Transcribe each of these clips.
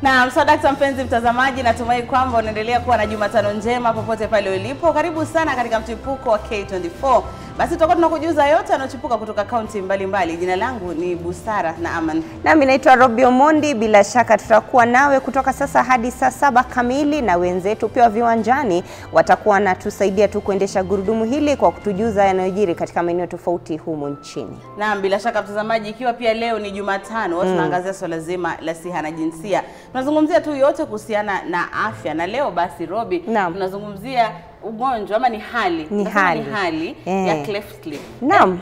Na msadakta mpenzi mtazamaji, natumai kwamba unaendelea kuwa na Jumatano njema popote pale ulipo. Karibu sana katika mchipuko wa K24. Basi tutakuwa tunakujuza yote yanayochipuka kutoka kaunti mbalimbali. Jina langu ni Busara na Aman. Nami naitwa Robi Omondi. Bila shaka tutakuwa nawe kutoka sasa hadi saa 7 kamili, na wenzetu pia viwanjani watakuwa na tusaidia tu kuendesha gurudumu hili kwa kutujuza yanayojiri katika maeneo tofauti humu nchini. Naam, bila shaka mtazamaji, ikiwa pia leo ni Jumatano, tunaangazia swala zima la siha na jinsia. Tunazungumzia tu yote kuhusiana na afya, na leo basi Robi tunazungumzia ugonjwa ama ni hali ya cleft lip. Naam.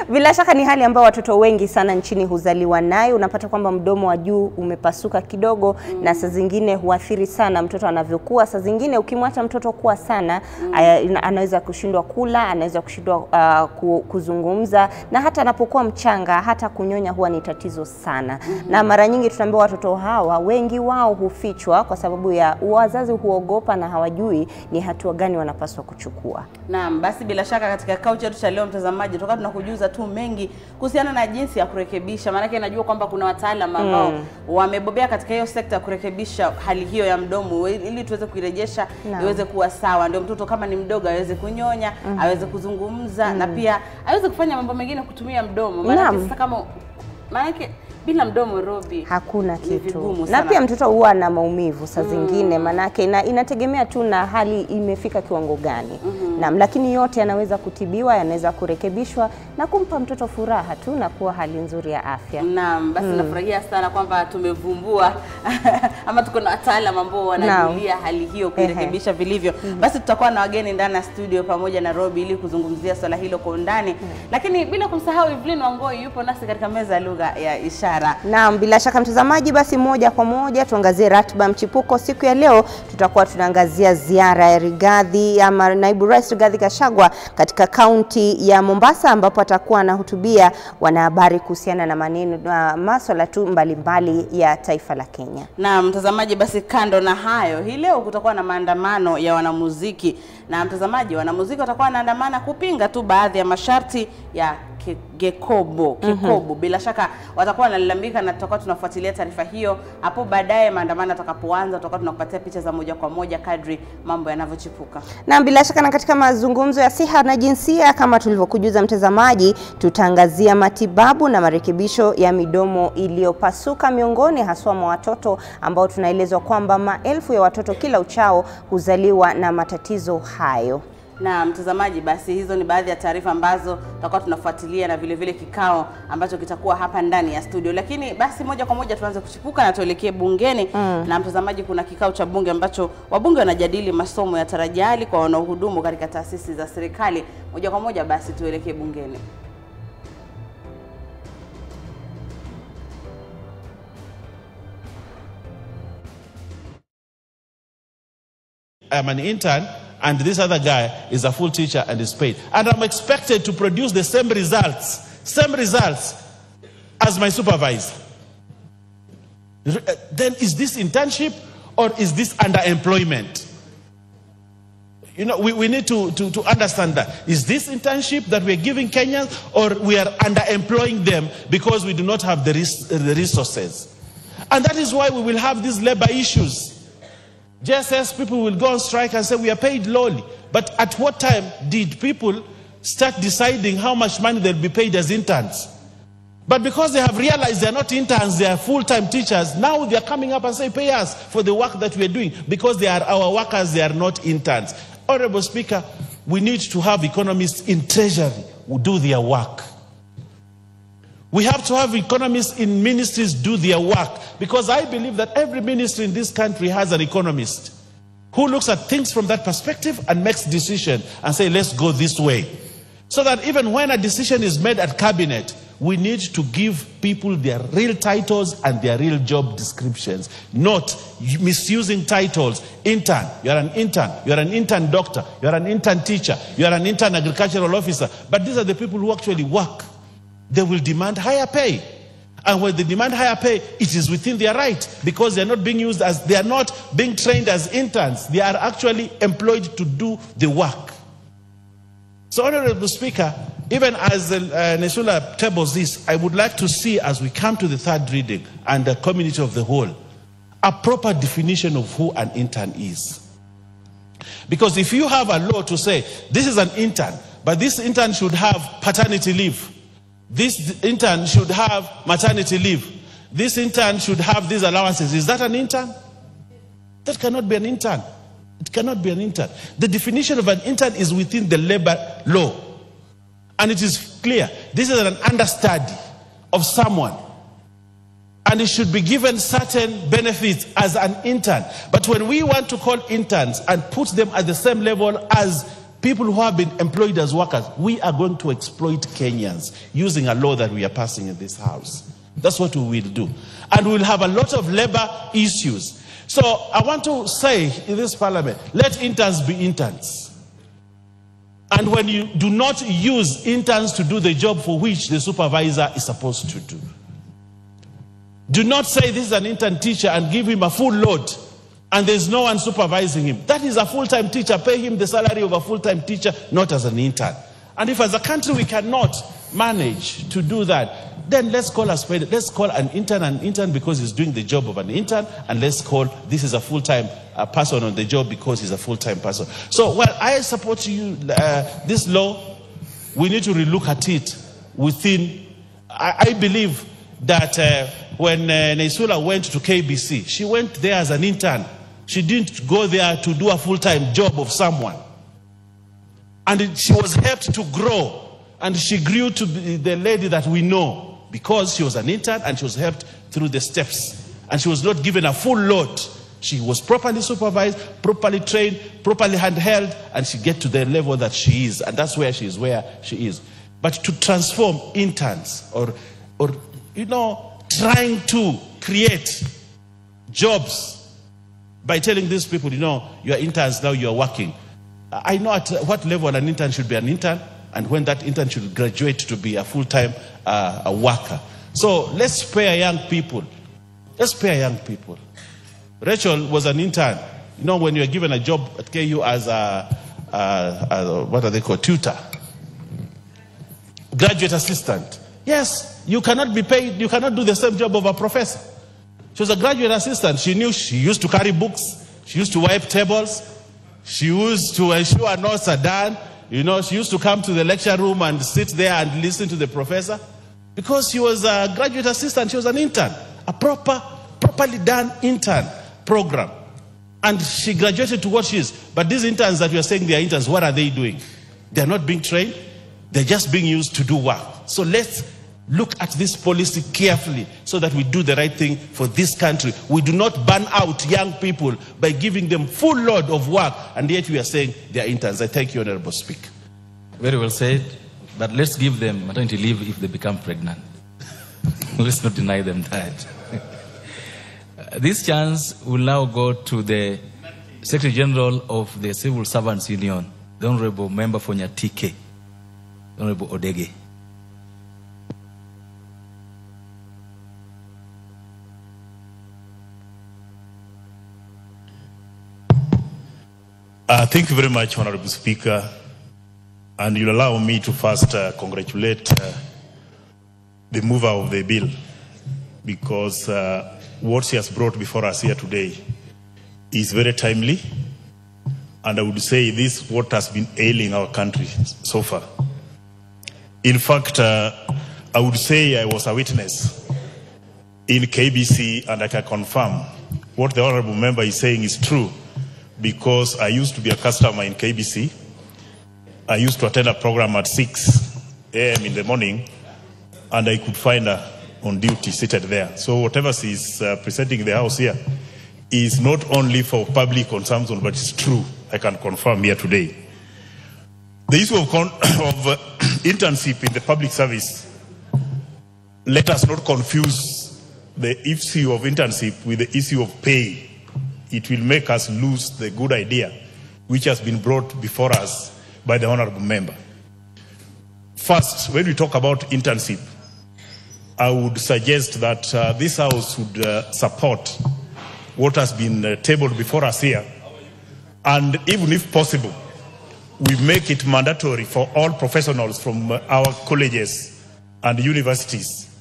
Bila shaka ni hali ambayo watoto wengi sana nchini huzaliwa nayo. Unapata kwamba mdomo wa juu umepasuka kidogo, na saa zingine huathiri sana mtoto anavyokuwa. Saa zingine ukimwacha mtoto kuwa sana, anaweza kushindwa kula, anaweza kushindwa kuzungumza, na hata anapokuwa mchanga hata kunyonya huwa ni tatizo sana. Na mara nyingi tunaambiwa watoto hawa wengi wao hufichwa kwa sababu ya wazazi huogopa na hawajui ni hatua gani wanapaswa kuchukua. Naam, basi bila shaka katika kaucha yetu cha leo mtazamaji, tutakuwa tunakujuza tu mengi kuhusiana na jinsi ya kurekebisha. Maana najua kwamba kuna wataalamu ambao wamebobea katika hiyo sekta ya kurekebisha hali hiyo ya mdomo ili tuweze kuirejesha iweze kuwa sawa. Ndio mtoto kama ni mdogo aweze kunyonya, aweze kuzungumza, na pia aweze kufanya mambo mengine kutumia mdomo. Maana bila mdomo Robi hakuna kitu. Na pia mtoto huwa na maumivu saa zingine, manake inategemea tu na hali imefika kiwango gani. Naam, lakini yote yanaweza kutibiwa, yanaweza kurekebishwa na kumpa mtoto furaha tu na kuwa hali nzuri ya afya. Naam, basi nafurahia sana kwamba tumevumbua ama tuko na wataalamu ambao wanajulia hali hiyo kurekebisha vilivyo. Basi tutakuwa na wageni ndani ya studio pamoja na Robi ili kuzungumzia swala hilo kwa undani. Lakini bila kumsahau Evelyn Wangoi yupo nasi katika meza ya lugha ya ishara. Naam, bila shaka mtazamaji, basi moja kwa moja tuangazie ratiba mchipuko. Siku ya leo tutakuwa tunaangazia ziara ya Rigathi ama naibu rais Rigathi Gachagua katika kaunti ya Mombasa, ambapo atakuwa anahutubia wanahabari kuhusiana na maneno na masuala tu mbalimbali ya taifa la Kenya. Naam mtazamaji, basi kando na hayo, hii leo kutakuwa na maandamano ya wanamuziki. Na mtazamaji, wanamuziki watakuwa wanaandamana kupinga tu baadhi ya masharti ya Kikobo. Bila shaka watakuwa wanalalamika, na tutakuwa tunafuatilia taarifa hiyo hapo baadaye. Maandamano atakapoanza tutakuwa tunakupatia picha za moja kwa moja kadri mambo yanavyochipuka. Na bila shaka, na katika mazungumzo ya siha na jinsia, kama tulivyokujuza mtazamaji, tutaangazia matibabu na marekebisho ya midomo iliyopasuka miongoni haswa mwa watoto ambao tunaelezwa kwamba maelfu ya watoto kila uchao huzaliwa na matatizo hayo. Na mtazamaji, basi hizo ni baadhi ya taarifa ambazo tutakuwa tunafuatilia, na vile vile kikao ambacho kitakuwa hapa ndani ya studio. Lakini basi moja kwa moja tuanze kuchipuka na tuelekee bungeni. Na mtazamaji, kuna kikao cha bunge ambacho wabunge wanajadili masomo ya tarajali kwa wanaohudumu katika taasisi za serikali. Moja kwa moja basi tuelekee bungeni. I'm an intern, and this other guy is a full teacher and is paid. And I'm expected to produce the same results as my supervisor. Then is this internship or is this underemployment? You know, we need to understand that. Is this internship that we're giving Kenyans, or we are underemploying them because we do not have the resources? And that is why we will have these labor issues. JSS people will go on strike and say we are paid lowly. But at what time did people start deciding how much money they'll be paid as interns? But because they have realized they're not interns, they are full-time teachers, now they're coming up and say pay us for the work that we're doing, because they are our workers, they are not interns. Honorable Speaker, we need to have economists in Treasury who do their work. We have to have economists in ministries do their work, because I believe that every ministry in this country has an economist who looks at things from that perspective and makes decision and say, let's go this way. So that even when a decision is made at cabinet, we need to give people their real titles and their real job descriptions, not misusing titles. Intern, you're an intern, you're an intern doctor, you're an intern teacher, you're an intern agricultural officer. But these are the people who actually work. They will demand higher pay. And when they demand higher pay, it is within their right, because they are not being used as, they are not being trained as interns. They are actually employed to do the work. So, Honorable Speaker, even as Nesula tables this, I would like to see, as we come to the third reading and the community of the whole, a proper definition of who an intern is. Because if you have a law to say, this is an intern, but this intern should have paternity leave, this intern should have maternity leave, this intern should have these allowances, is that an intern? That cannot be an intern. It cannot be an intern. The definition of an intern is within the labor law. And it is clear, this is an understudy of someone. And it should be given certain benefits as an intern. But when we want to call interns and put them at the same level as people who have been employed as workers, we are going to exploit Kenyans using a law that we are passing in this house. That's what we will do. And we'll have a lot of labor issues. So I want to say in this parliament, let interns be interns. And when you do not use interns to do the job for which the supervisor is supposed to do. Do not say this is an intern teacher and give him a full load and there's no one supervising him. That is a full-time teacher. Pay him the salary of a full-time teacher, not as an intern. And if as a country we cannot manage to do that, then let's call an intern because he's doing the job of an intern, and let's call this is a full-time person on the job because he's a full-time person. So, well, I support you, this law, we need to relook at it within, I believe that when Nesula went to KBC, she went there as an intern. She didn't go there to do a full-time job of someone. And she was helped to grow, and she grew to be the lady that we know because she was an intern and she was helped through the steps. And she was not given a full load. She was properly supervised, properly trained, properly handheld, and she get to the level that she is. And that's where she is, But to transform interns or trying to create jobs by telling these people, you are interns now, you are working. I know at what level an intern should be an intern and when that intern should graduate to be a full-time worker. So let's spare young people. Let's spare young people. Rachel was an intern. When you are given a job at KU as what are they called, tutor, graduate assistant. Yes, you cannot be paid, you cannot do the same job of a professor. She was a graduate assistant. She used to carry books, she used to wipe tables, she used to ensure notes are done. She used to come to the lecture room and sit there and listen to the professor. Because she was a graduate assistant, she was an intern. A properly done intern program. And she graduated to what she is. But these interns that we are saying they are interns, what are they doing? They are not being trained. They're just being used to do work. So let's look at this policy carefully so that we do the right thing for this country. We do not burn out young people by giving them full load of work, and yet we are saying they are interns. I thank you, Honorable Speaker. Very well said, but let's give them maternity leave if they become pregnant. Let's not deny them that. This chance will now go to the Secretary General of the Civil Servants Union, the Honorable Member for Nyatike, Honorable Odege. Thank you very much, Honorable Speaker. And you'll allow me to first congratulate the mover of the bill, because what she has brought before us here today is very timely. And I would say this is what has been ailing our country so far. In fact, I would say I was a witness in KBC, and I can confirm what the Honorable Member is saying is true. Because I used to be a customer in KBC. I used to attend a program at 6 a.m. in the morning, and I could find her on duty seated there. So whatever she is presenting in the house here is not only for public consumption, but it's true. I can confirm here today. The issue of internship in the public service, let us not confuse the issue of internship with the issue of pay. It will make us lose the good idea which has been brought before us by the Honorable Member. First, when we talk about internship, I would suggest that this House would support what has been tabled before us here, and even if possible, we make it mandatory for all professionals from our colleges and universities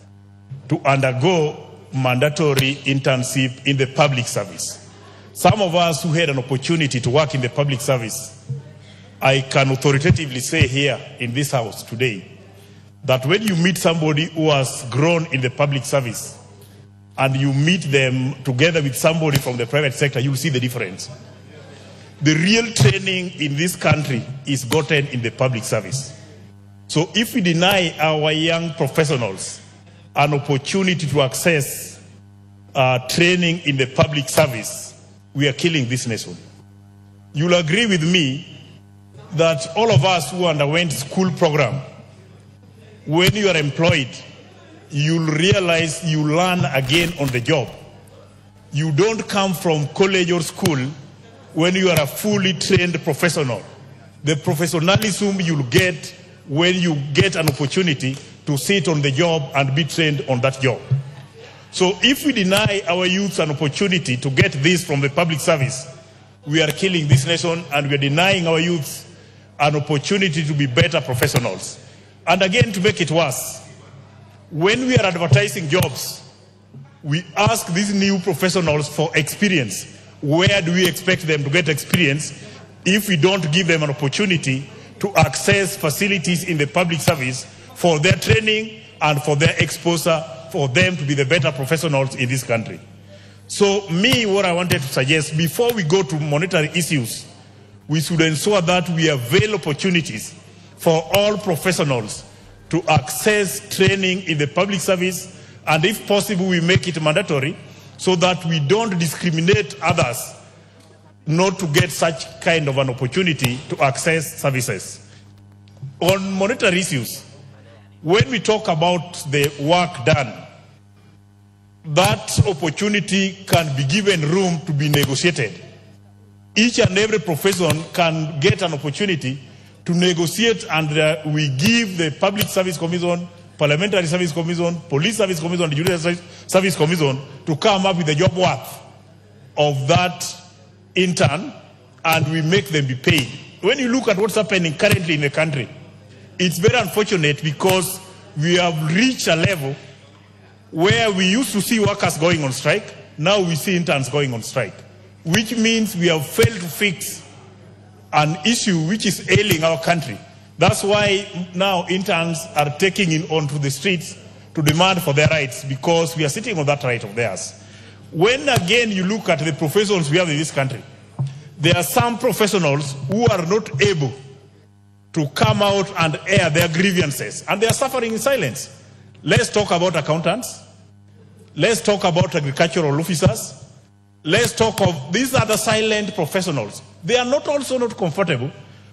to undergo mandatory internship in the public service. Some of us who had an opportunity to work in the public service, I can authoritatively say here in this house today that when you meet somebody who has grown in the public service and you meet them together with somebody from the private sector, you'll see the difference. The real training in this country is gotten in the public service. So if we deny our young professionals an opportunity to access training in the public service, we are killing this nation. You'll agree with me that all of us who underwent school program, when you are employed, you'll realize you learn again on the job. You don't come from college or school when you are a fully trained professional. The professionalism you'll get when you get an opportunity to sit on the job and be trained on that job. So if we deny our youth an opportunity to get this from the public service, we are killing this nation, and we are denying our youth an opportunity to be better professionals. And again, to make it worse, when we are advertising jobs, we ask these new professionals for experience. Where do we expect them to get experience if we don't give them an opportunity to access facilities in the public service for their training and for their exposure, for them to be the better professionals in this country? So what I wanted to suggest, before we go to monetary issues, we should ensure that we avail opportunities for all professionals to access training in the public service, and if possible, we make it mandatory so that we don't discriminate others not to get such kind of an opportunity to access services. On monetary issues, when we talk about the work done, that opportunity can be given room to be negotiated. Each and every profession can get an opportunity to negotiate, and we give the Public Service Commission, Parliamentary Service Commission, Police Service Commission, and Judicial Service Commission to come up with the job worth of that intern, and we make them be paid. When you look at what's happening currently in the country, it's very unfortunate because we have reached a level where we used to see workers going on strike. Now we see interns going on strike, which means we have failed to fix an issue which is ailing our country. That's why now interns are taking it onto the streets to demand for their rights, because we are sitting on that right of theirs. When again you look at the professions we have in this country, there are some professionals who are not able to come out and air their grievances, and they are suffering in silence. Let's talk about accountants. Let's talk about agricultural officers. Let's talk of these are the silent professionals. They are not also not comfortable,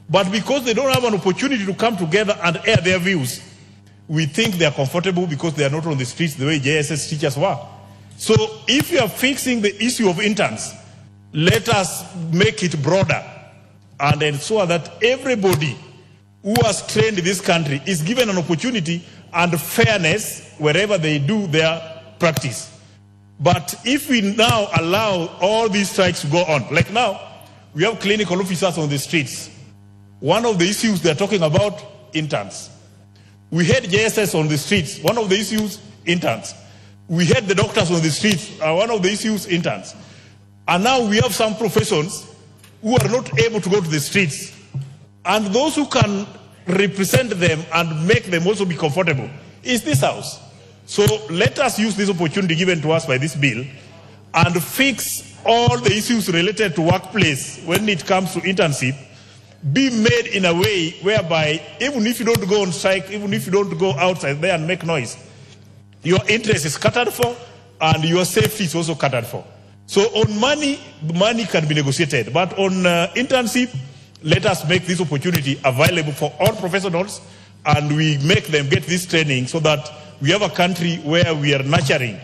but because they don't have an opportunity to come together and air their views, we think they are comfortable because they are not on the streets the way JSS teachers were. So if you are fixing the issue of interns, let us make it broader and ensure that everybody who has trained in this country is given an opportunity and fairness wherever they do their practice. But if we now allow all these strikes to go on, like now, we have clinical officers on the streets. One of the issues they're talking about, interns. We had JSS on the streets. One of the issues, interns. We had the doctors on the streets. One of the issues, interns. And now we have some professions who are not able to go to the streets. And those who can represent them and make them also be comfortable is this house. So let us use this opportunity given to us by this bill and fix all the issues related to workplace when it comes to internship, be made in a way whereby even if you don't go on strike, even if you don't go outside there and make noise, your interest is catered for and your safety is also catered for. So on money, money can be negotiated, but on internship, let us make this opportunity available for all professionals and we make them get this training so that we have a country where we are nurturing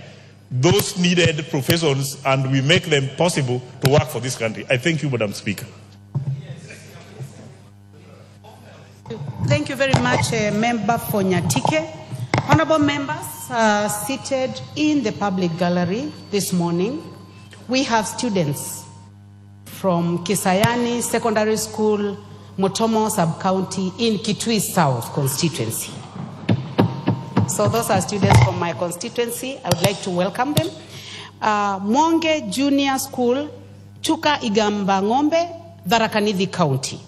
those needed professions and we make them possible to work for this country. I thank you, Madam Speaker. Thank you very much, Member for Nyatike. Honorable members seated in the public gallery this morning, we have students from Kisayani Secondary School, Motomo Sub-County in Kitui South constituency. So those are students from my constituency. I would like to welcome them. Mwonge Junior School, Chuka Igamba Ngombe, Tharaka-Nithi County.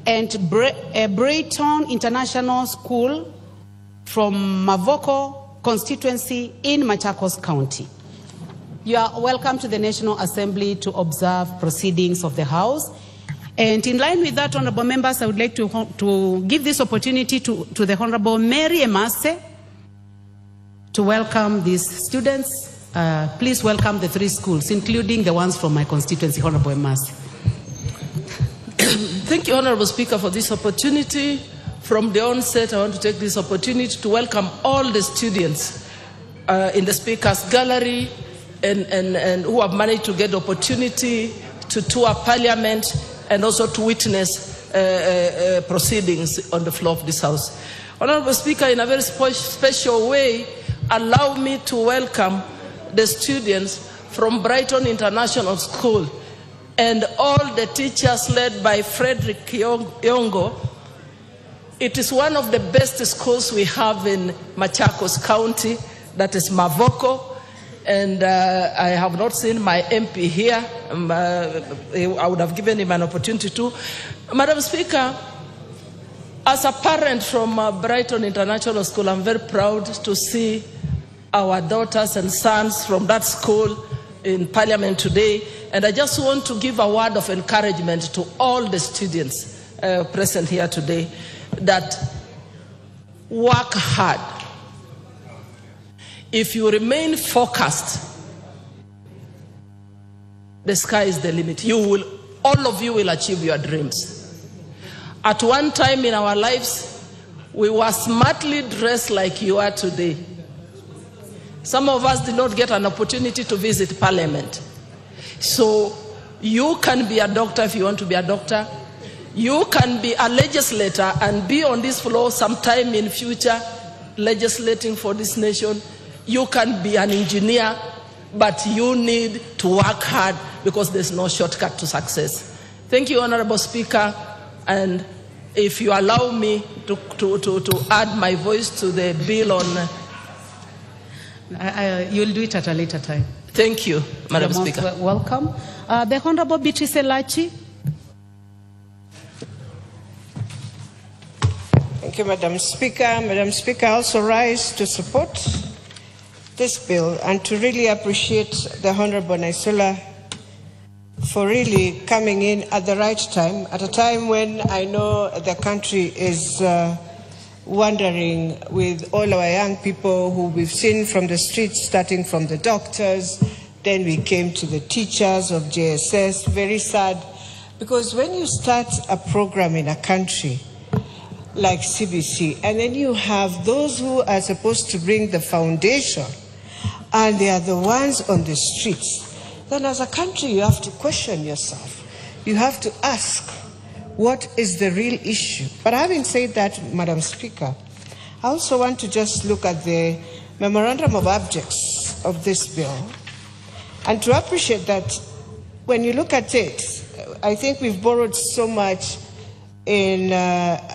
And Brayton International School from Mavoko constituency in Machakos County. You are welcome to the National Assembly to observe proceedings of the House. And in line with that, honorable members, I would like to give this opportunity to the Honorable Mary Emase to welcome these students. Please welcome the 3 schools, including the ones from my constituency, Honorable Emase. Thank you, Honorable Speaker, for this opportunity. From the onset, I want to take this opportunity to welcome all the students in the Speaker's gallery and who have managed to get the opportunity to tour Parliament and also to witness proceedings on the floor of this House. Honorable Speaker, in a very special way, allow me to welcome the students from Brighton International School and all the teachers led by Frederick Yongo. It is one of the best schools we have in Machakos County, that is Mavoko. And I have not seen my MP here. I would have given him an opportunity to. Madam Speaker, as a parent from Brighton International School, I'm very proud to see our daughters and sons from that school in Parliament today. And I just want to give a word of encouragement to all the students present here today that work hard. If you remain focused, the sky is the limit. All of you will achieve your dreams. At one time in our lives, we were smartly dressed like you are today. Some of us did not get an opportunity to visit Parliament. So you can be a doctor if you want to be a doctor. You can be a legislator and be on this floor sometime in future legislating for this nation. You can be an engineer, but you need to work hard because there's no shortcut to success. Thank you, Honorable Speaker. And if you allow me to add my voice to the bill on... You'll do it at a later time. Thank you, Madam Speaker. Welcome. The Honorable Beatrice Elachi. Thank you, Madam Speaker. Madam Speaker, I also rise to support this bill and to really appreciate the Honorable Naisula for really coming in at the right time, at a time when I know the country is wondering with all our young people who we've seen from the streets, starting from the doctors, then we came to the teachers of JSS. Very sad, because when you start a program in a country like CBC, and then you have those who are supposed to bring the foundation, and they are the ones on the streets, then as a country you have to question yourself. You have to ask, what is the real issue? But having said that, Madam Speaker, I also want to just look at the memorandum of objects of this bill and to appreciate that when you look at it, I think we've borrowed so much in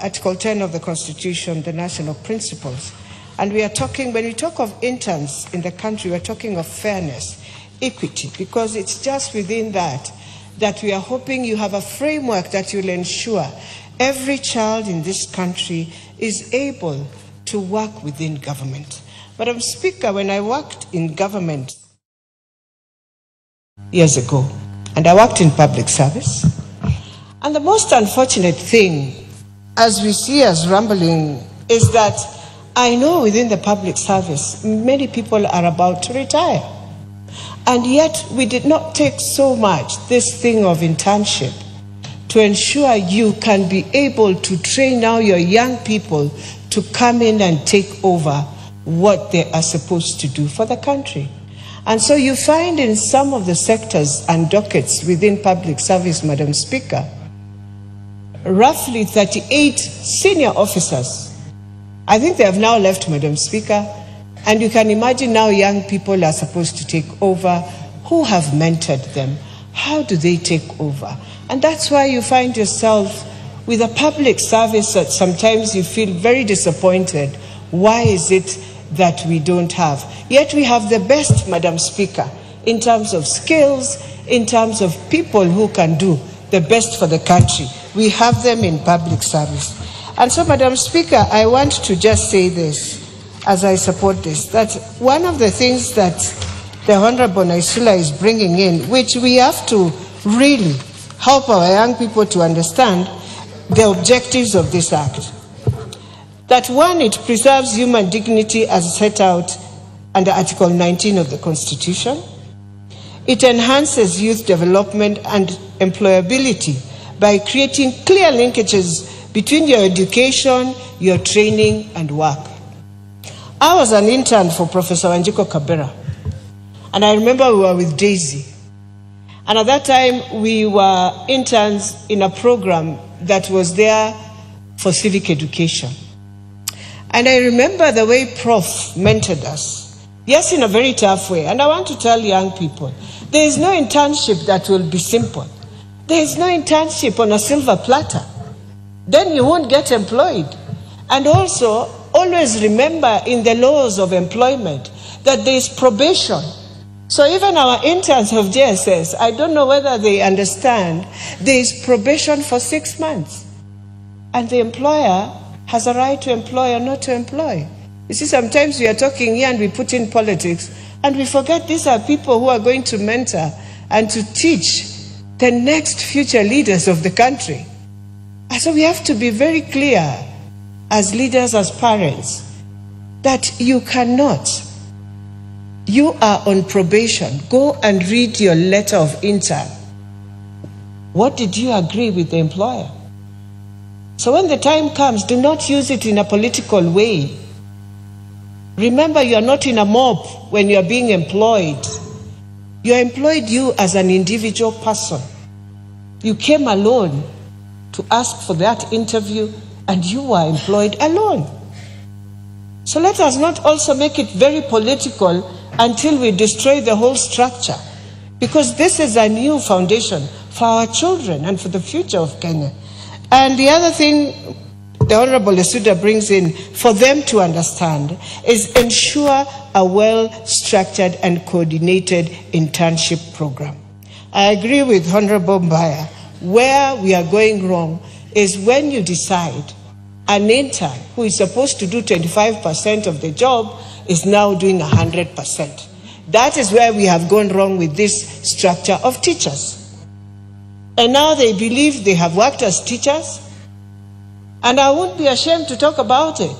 Article 10 of the Constitution, the national principles. And we are talking, when we talk of interns in the country, we're talking of fairness, equity, because it's just within that we are hoping you have a framework that will ensure every child in this country is able to work within government. Madam Speaker, when I worked in government years ago, and I worked in public service, and the most unfortunate thing, as we see as rumbling, is that I know within the public service, many people are about to retire. And yet we did not take so much this thing of internship to ensure you can be able to train now your young people to come in and take over what they are supposed to do for the country. And so you find in some of the sectors and dockets within public service, Madam Speaker, roughly 38 senior officers. I think they have now left, Madam Speaker, and you can imagine now young people are supposed to take over. Who have mentored them? how do they take over? And that's why you find yourself with a public service that sometimes you feel very disappointed. Why is it that we don't have? Yet we have the best, Madam Speaker, in terms of skills, in terms of people who can do the best for the country. We have them in public service. And so, Madam Speaker, I want to just say this, as I support this, that one of the things that the Honorable Naisula is bringing in, which we have to really help our young people to understand the objectives of this act. That one, it preserves human dignity as set out under Article 19 of the Constitution. It enhances youth development and employability by creating clear linkages between your education, your training, and work. I was an intern for Professor Wanjiko Kabera, and I remember we were with Daisy. And at that time, we were interns in a program that was there for civic education. And I remember the way Prof mentored us. Yes, in a very tough way. And I want to tell young people, there is no internship that will be simple. There is no internship on a silver platter. Then you won't get employed. And also, always remember in the laws of employment that there is probation. So even our interns of JSS, I don't know whether they understand, there is probation for 6 months. And the employer has a right to employ or not to employ. You see, sometimes we are talking here and we put in politics and we forget these are people who are going to mentor and to teach the next future leaders of the country. And so we have to be very clear as leaders, as parents, that you cannot. You are on probation. Go and read your letter of intern. What did you agree with the employer? So when the time comes, do not use it in a political way. Remember, you are not in a mob when you are being employed. You are employed you as an individual person. You came alone to ask for that interview and you were employed alone. So let us not also make it very political until we destroy the whole structure. Because this is a new foundation for our children and for the future of Kenya. And the other thing the Honorable Lesuda brings in for them to understand is ensure a well-structured and coordinated internship program. I agree with Honorable Mbaya. Where we are going wrong is when you decide an intern who is supposed to do 25% of the job is now doing 100%. That is where we have gone wrong with this structure of teachers. And now they believe they have worked as teachers. And I won't be ashamed to talk about it.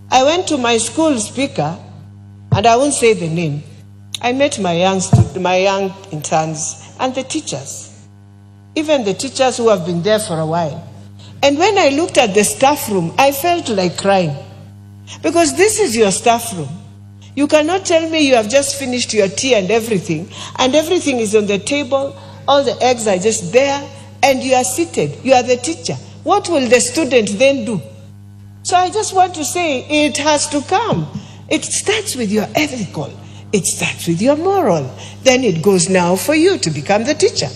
I went to my school speaker, and I won't say the name. I met my young interns and the teachers. Even the teachers who have been there for a while. And when I looked at the staff room, I felt like crying. Because this is your staff room. You cannot tell me you have just finished your tea and everything is on the table, all the eggs are just there, and you are seated. You are the teacher. What will the student then do? So I just want to say it has to come. It starts with your ethical. It starts with your moral. Then it goes now for you to become the teacher.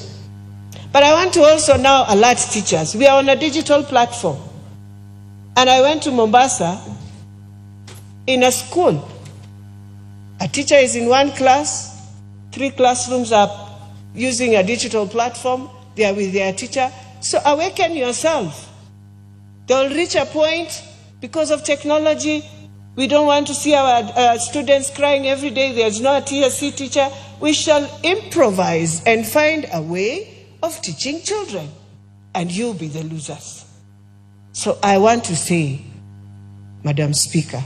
But I want to also now alert teachers. We are on a digital platform. And I went to Mombasa in a school. A teacher is in one class, 3 classrooms are using a digital platform, they are with their teacher. So awaken yourself. They will reach a point because of technology. We don't want to see our students crying every day. There's no TSC teacher. We shall improvise and find a way of teaching children. And you'll be the losers. So I want to say, Madam Speaker,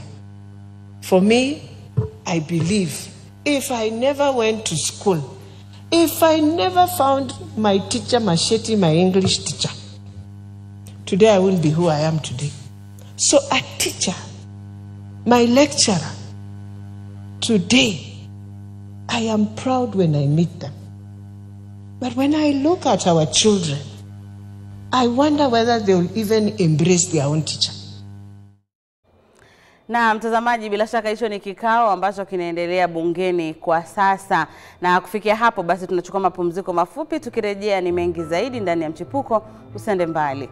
for me, I believe if I never went to school, if I never found my teacher, Machete, my English teacher, today I wouldn't be who I am today. So a teacher, my lecturer, today, I am proud when I meet them. But when I look at our children, I wonder whether they will even embrace their own teacher. Na mtazamaji, bila shaka hicho ni kikao ambacho kinaendelea bungeni kwa sasa. Na kufikia hapo basi tunachukua mapumziko mafupi, tukirejea ni mengi zaidi ndani ya Mchipuko. Usende mbali.